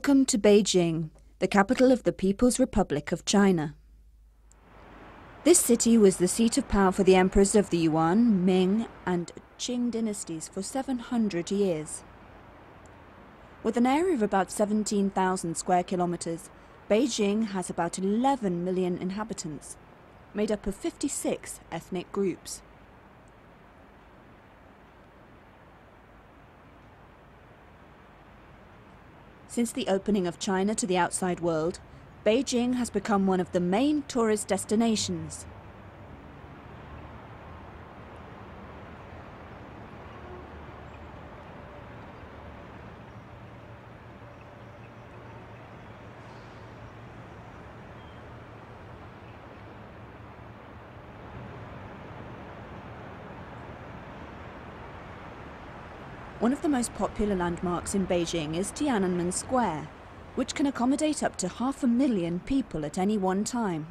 Welcome to Beijing, the capital of the People's Republic of China. This city was the seat of power for the emperors of the Yuan, Ming and Qing dynasties for 700 years. With an area of about 17,000 square kilometers, Beijing has about 11 million inhabitants, made up of 56 ethnic groups. Since the opening of China to the outside world, Beijing has become one of the main tourist destinations. One of the most popular landmarks in Beijing is Tiananmen Square, which can accommodate up to 500,000 people at any one time.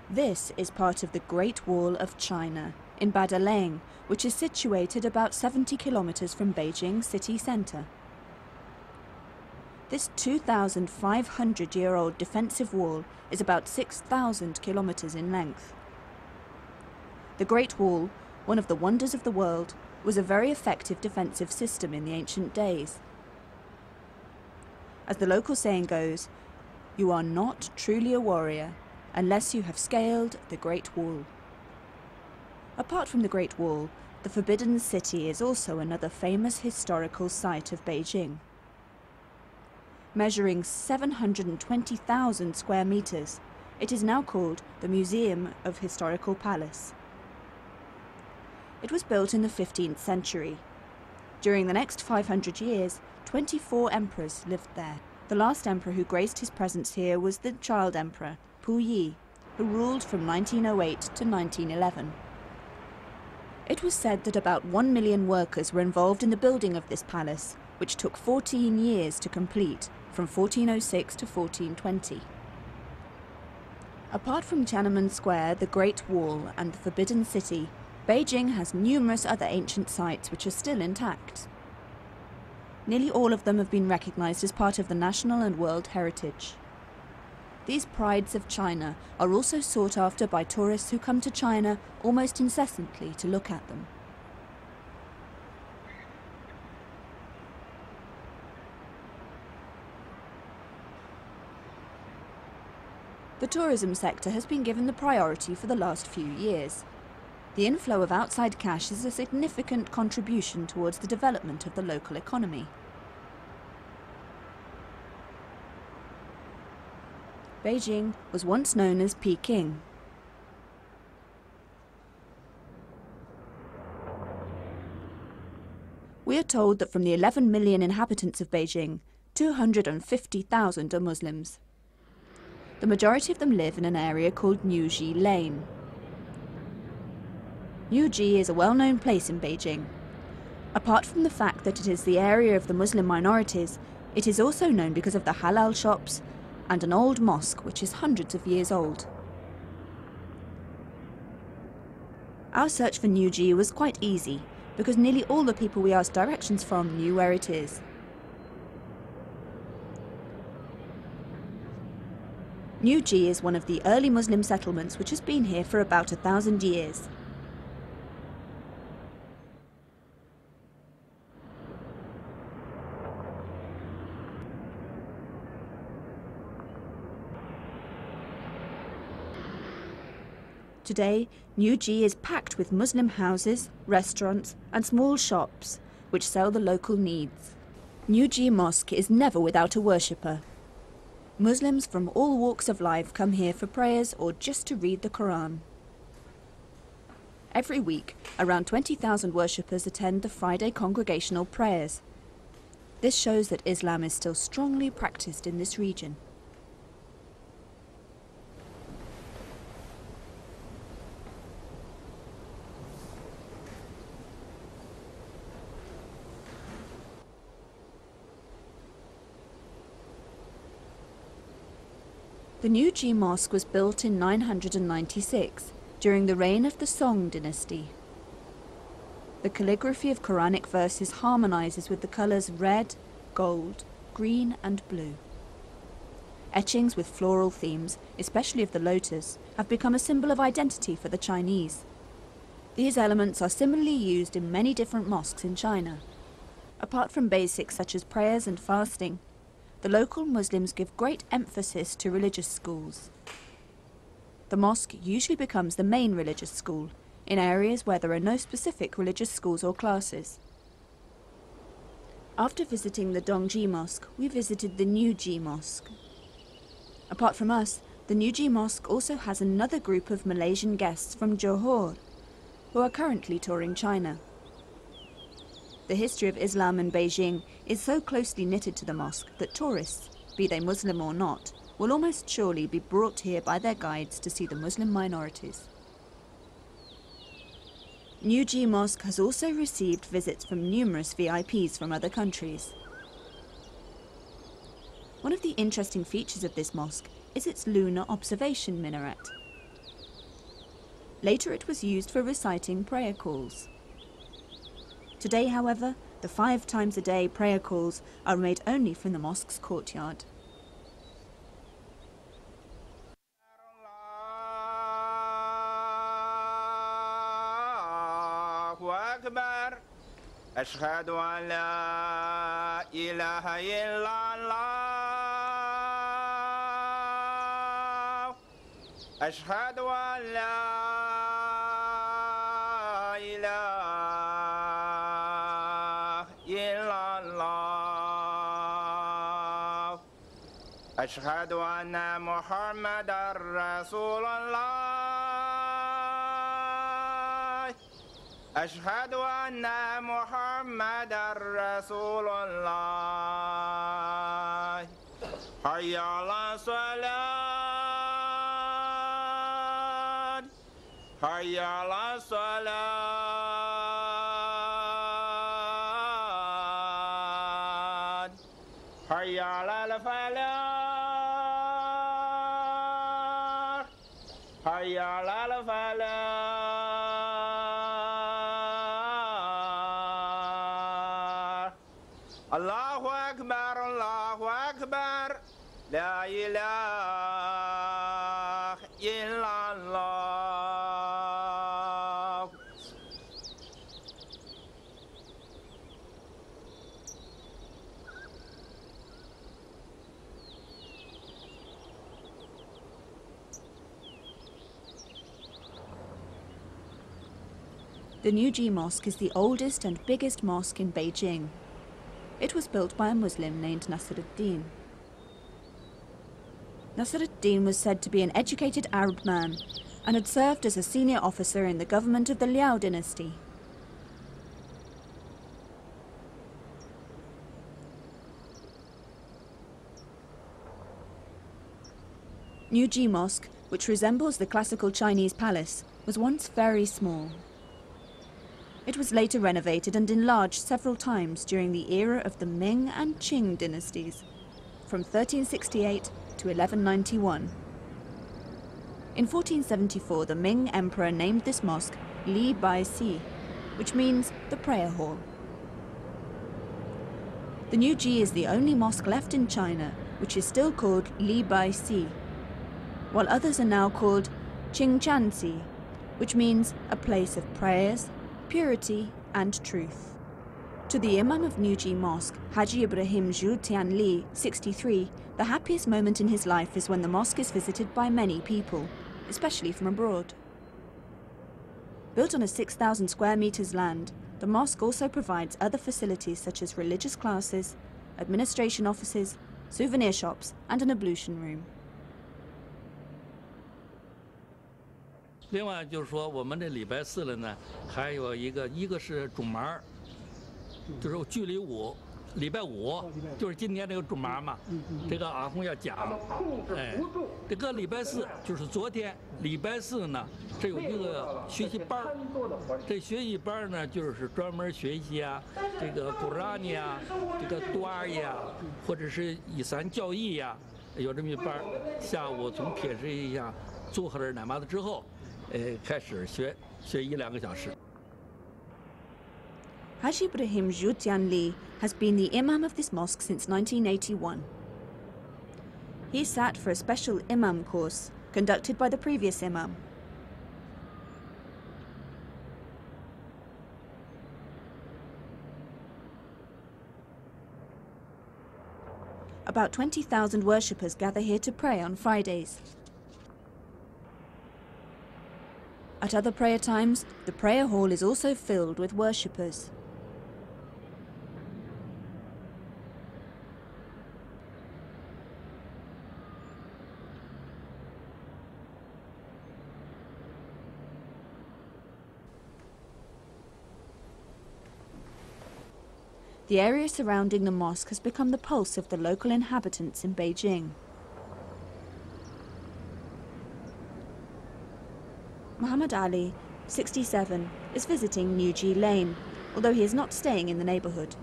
This is part of the Great Wall of China in Badaling, which is situated about 70 kilometers from Beijing city centre. This 2,500-year-old defensive wall is about 6,000 kilometers in length. The Great Wall, one of the wonders of the world, was a very effective defensive system in the ancient days. As the local saying goes, you are not truly a warrior unless you have scaled the Great Wall. Apart from the Great Wall, the Forbidden City is also another famous historical site of Beijing. Measuring 720,000 square meters, it is now called the Museum of Historical Palace. It was built in the 15th century. During the next 500 years, 24 emperors lived there. The last emperor who graced his presence here was the child emperor, Puyi, who ruled from 1908 to 1911. It was said that about 1 million workers were involved in the building of this palace, which took 14 years to complete, from 1406 to 1420. Apart from Tiananmen Square, the Great Wall and the Forbidden City, Beijing has numerous other ancient sites which are still intact. Nearly all of them have been recognized as part of the national and world heritage. These prides of China are also sought after by tourists who come to China almost incessantly to look at them. The tourism sector has been given the priority for the last few years. The inflow of outside cash is a significant contribution towards the development of the local economy. Beijing was once known as Peking. We are told that from the 11 million inhabitants of Beijing, 250,000 are Muslims. The majority of them live in an area called Niuji Lane. Niuji is a well-known place in Beijing. Apart from the fact that it is the area of the Muslim minorities, it is also known because of the halal shops and an old mosque which is hundreds of years old. Our search for Niuji was quite easy because nearly all the people we asked directions from knew where it is. Niuji is one of the early Muslim settlements which has been here for about 1,000 years. Today, Niuji is packed with Muslim houses, restaurants and small shops which sell the local needs. Niuji Mosque is never without a worshipper. Muslims from all walks of life come here for prayers or just to read the Quran. Every week, around 20,000 worshippers attend the Friday congregational prayers. This shows that Islam is still strongly practiced in this region. The Niuji Mosque was built in 996, during the reign of the Song dynasty. The calligraphy of Quranic verses harmonizes with the colors red, gold, green and blue. Etchings with floral themes, especially of the lotus, have become a symbol of identity for the Chinese. These elements are similarly used in many different mosques in China. Apart from basics such as prayers and fasting, the local Muslims give great emphasis to religious schools. The mosque usually becomes the main religious school in areas where there are no specific religious schools or classes. After visiting the Dongji Mosque, we visited the Newji Mosque. Apart from us, the Newji Mosque also has another group of Malaysian guests from Johor, who are currently touring China. The history of Islam in Beijing is so closely knitted to the mosque that tourists, be they Muslim or not, will almost surely be brought here by their guides to see the Muslim minorities. Newji Mosque has also received visits from numerous VIPs from other countries. One of the interesting features of this mosque is its lunar observation minaret. Later it was used for reciting prayer calls. Today, however, the 5 times a day prayer calls are made only from the mosque's courtyard. أشهد أن لا إله إلا الله أشهد أن لا إله إلا الله أشهد أن محمدا رسول الله أشهد أن محمدا رسول الله حي على الصلاة حي على الصلاة حي على الفلاح حي على الفلاح الله أكبر الله أكبر لا إله إلا الله The Newji Mosque is the oldest and biggest mosque in Beijing. It was built by a Muslim named Nasruddin. Nasruddin was said to be an educated Arab man and had served as a senior officer in the government of the Liao dynasty. Newji Mosque, which resembles the classical Chinese palace, was once very small. It was later renovated and enlarged several times during the era of the Ming and Qing dynasties, from 1368 to 1191. In 1474, the Ming Emperor named this mosque Li Bai Si, which means the prayer hall. The Newji is the only mosque left in China which is still called Li Bai Si, while others are now called Qingchansi, which means a place of prayers, purity and truth. To the Imam of Newji Mosque, Haji Ibrahim Zhu Tianli, 63, the happiest moment in his life is when the mosque is visited by many people, especially from abroad. Built on a 6,000 square meters land, the mosque also provides other facilities such as religious classes, administration offices, souvenir shops and an ablution room. 另外就是说，我们这礼拜四了呢，还有一个是主麻，就是距离礼拜五就是今天这个主麻嘛，这个阿訇要讲，哎，这个礼拜四就是昨天礼拜四呢，这有一个学习班儿，这学习班儿呢就是专门学习啊，这个古拉尼啊，这个多尔呀，或者是伊斯兰教义呀，有这么一班儿。下午从撇什一下做好了奶妈子之后。开始学1-2个小时。Haji Ibrahim Zhu has been the imam of this mosque since 1981. He sat for a special imam course conducted by the previous imam. About 20,000 worshippers gather here to pray on Fridays. At other prayer times, the prayer hall is also filled with worshippers. The area surrounding the mosque has become the pulse of the local inhabitants in Beijing. Muhammad Ali, 67, is visiting New Ji Lane, although he is not staying in the neighborhood.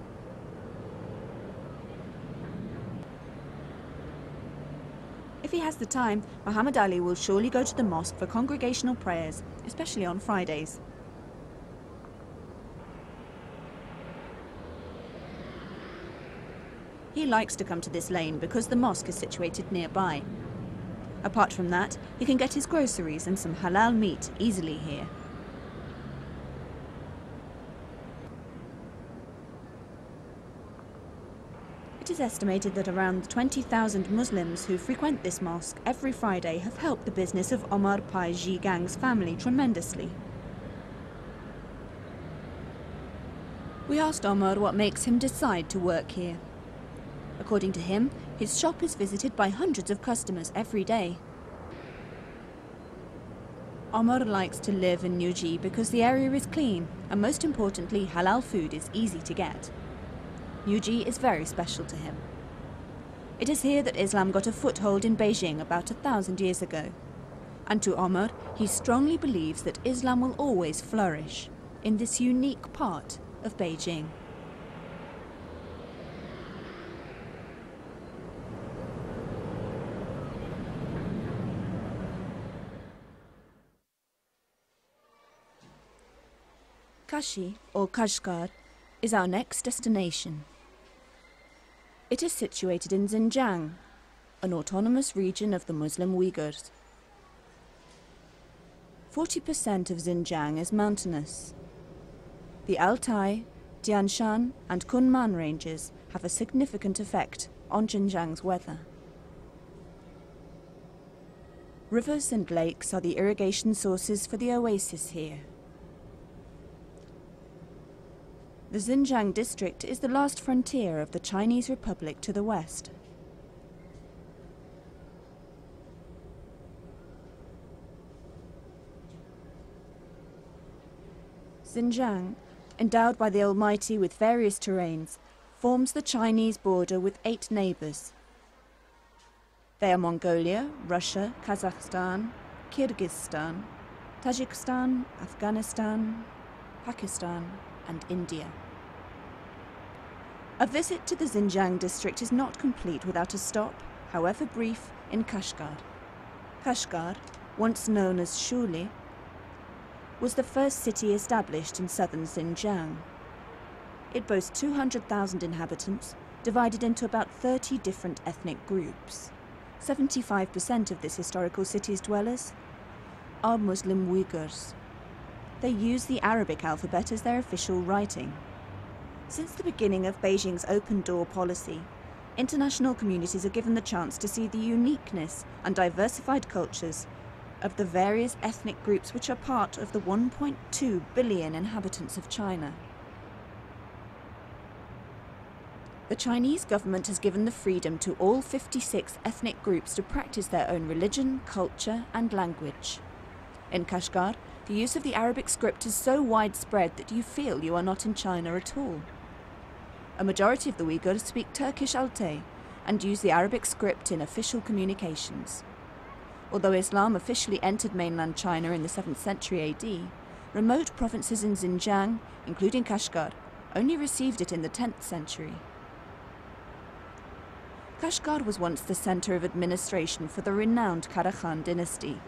If he has the time, Muhammad Ali will surely go to the mosque for congregational prayers, especially on Fridays. He likes to come to this lane because the mosque is situated nearby. Apart from that, he can get his groceries and some halal meat easily here. It is estimated that around 20,000 Muslims who frequent this mosque every Friday have helped the business of Omar Pai Zhigang's family tremendously. We asked Omar what makes him decide to work here. According to him, his shop is visited by hundreds of customers every day. Omar likes to live in New Ji because the area is clean and, most importantly, halal food is easy to get. New Ji is very special to him. It is here that Islam got a foothold in Beijing about 1,000 years ago. And to Omar, he strongly believes that Islam will always flourish in this unique part of Beijing. Kashi, or Kashgar, is our next destination. It is situated in Xinjiang, an autonomous region of the Muslim Uyghurs. 40% of Xinjiang is mountainous. The Altai, Tian Shan and Kunman ranges have a significant effect on Xinjiang's weather. Rivers and lakes are the irrigation sources for the oasis here. The Xinjiang district is the last frontier of the Chinese Republic to the west. Xinjiang, endowed by the Almighty with various terrains, forms the Chinese border with 8 neighbors. They are Mongolia, Russia, Kazakhstan, Kyrgyzstan, Tajikistan, Afghanistan, Pakistan, and India. A visit to the Xinjiang district is not complete without a stop, however brief, in Kashgar. Kashgar, once known as Shuli, was the first city established in southern Xinjiang. It boasts 200,000 inhabitants, divided into about 30 different ethnic groups. 75% of this historical city's dwellers are Muslim Uyghurs. They use the Arabic alphabet as their official writing. Since the beginning of Beijing's open-door policy, international communities are given the chance to see the uniqueness and diversified cultures of the various ethnic groups which are part of the 1.2 billion inhabitants of China. The Chinese government has given the freedom to all 56 ethnic groups to practice their own religion, culture, and language. In Kashgar, the use of the Arabic script is so widespread that you feel you are not in China at all. A majority of the Uyghurs speak Turkish Altay and use the Arabic script in official communications. Although Islam officially entered mainland China in the 7th century AD, remote provinces in Xinjiang, including Kashgar, only received it in the 10th century. Kashgar was once the center of administration for the renowned Karahan dynasty.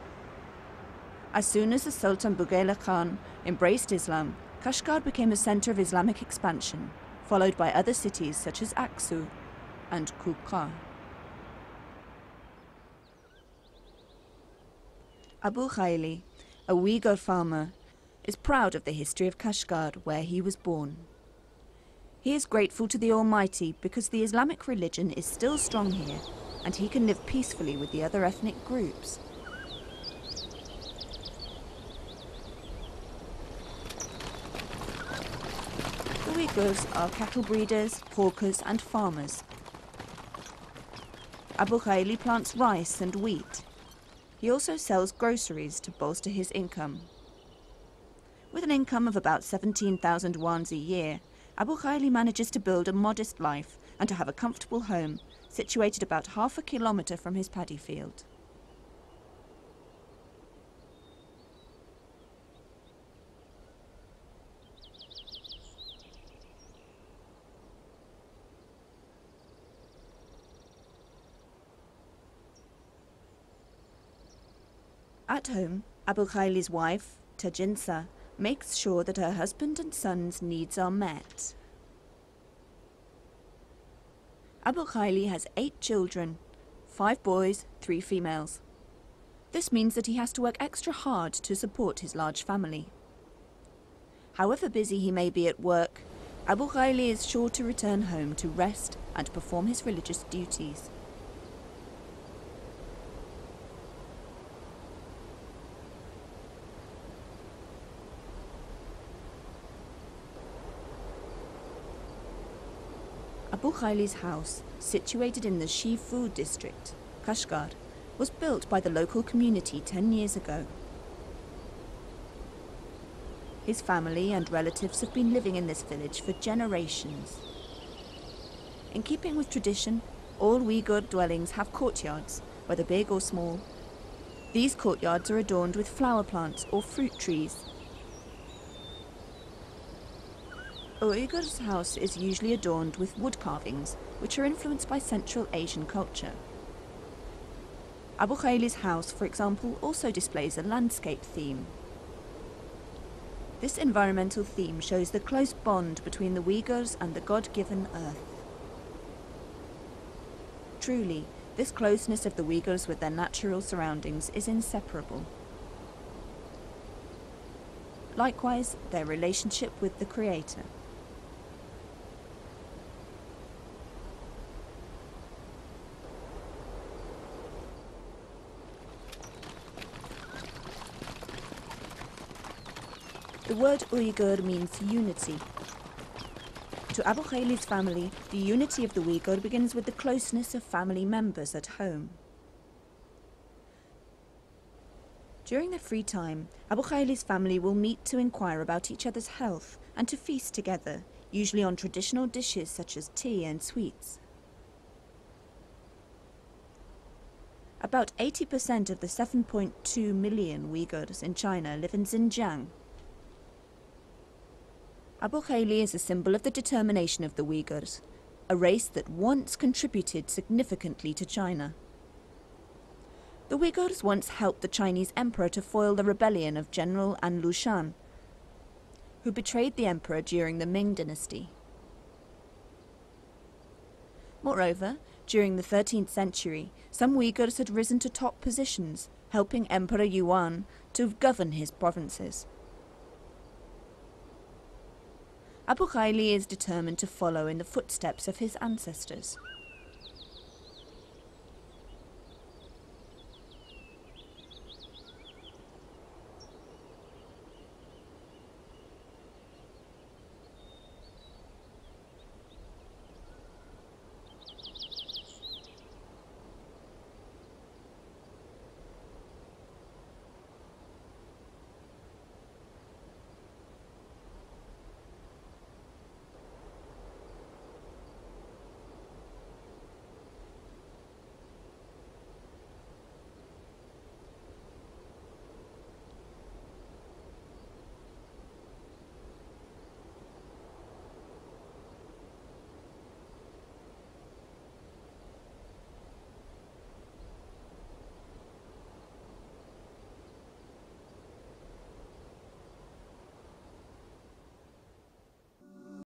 As soon as the Sultan Bugayla Khan embraced Islam, Kashgar became a centre of Islamic expansion, followed by other cities such as Aksu and Kubqa. Abu Khaili, a Uyghur farmer, is proud of the history of Kashgar, where he was born. He is grateful to the Almighty because the Islamic religion is still strong here and he can live peacefully with the other ethnic groups. The Uyghurs are cattle breeders, hawkers and farmers. Abu Khaili plants rice and wheat. He also sells groceries to bolster his income. With an income of about 17,000 wons a year, Abu Khaili manages to build a modest life and to have a comfortable home situated about half a kilometre from his paddy field. At home, Abu Khaili's wife, Tajinsa, makes sure that her husband and son's needs are met. Abu Khaili has 8 children, 5 boys, 3 females. This means that he has to work extra hard to support his large family. However busy he may be at work, Abu Khaili is sure to return home to rest and perform his religious duties. Abu Khaili's house, situated in the Shifu district, Kashgar, was built by the local community 10 years ago. His family and relatives have been living in this village for generations. In keeping with tradition, all Uyghur dwellings have courtyards, whether big or small. These courtyards are adorned with flower plants or fruit trees. A Uyghur's house is usually adorned with wood carvings, which are influenced by Central Asian culture. Abu Khaili's house, for example, also displays a landscape theme. This environmental theme shows the close bond between the Uyghurs and the God-given earth. Truly, this closeness of the Uyghurs with their natural surroundings is inseparable. Likewise, their relationship with the Creator. The word Uyghur means unity. To Abu Khaili's family, the unity of the Uyghur begins with the closeness of family members at home. During their free time, Abu Khaili's family will meet to inquire about each other's health and to feast together, usually on traditional dishes such as tea and sweets. About 80% of the 7.2 million Uyghurs in China live in Xinjiang. Abu Khaili is a symbol of the determination of the Uyghurs, a race that once contributed significantly to China. The Uyghurs once helped the Chinese emperor to foil the rebellion of General An Lushan, who betrayed the emperor during the Ming dynasty. Moreover, during the 13th century, some Uyghurs had risen to top positions, helping Emperor Yuan to govern his provinces. Abu Khaili is determined to follow in the footsteps of his ancestors.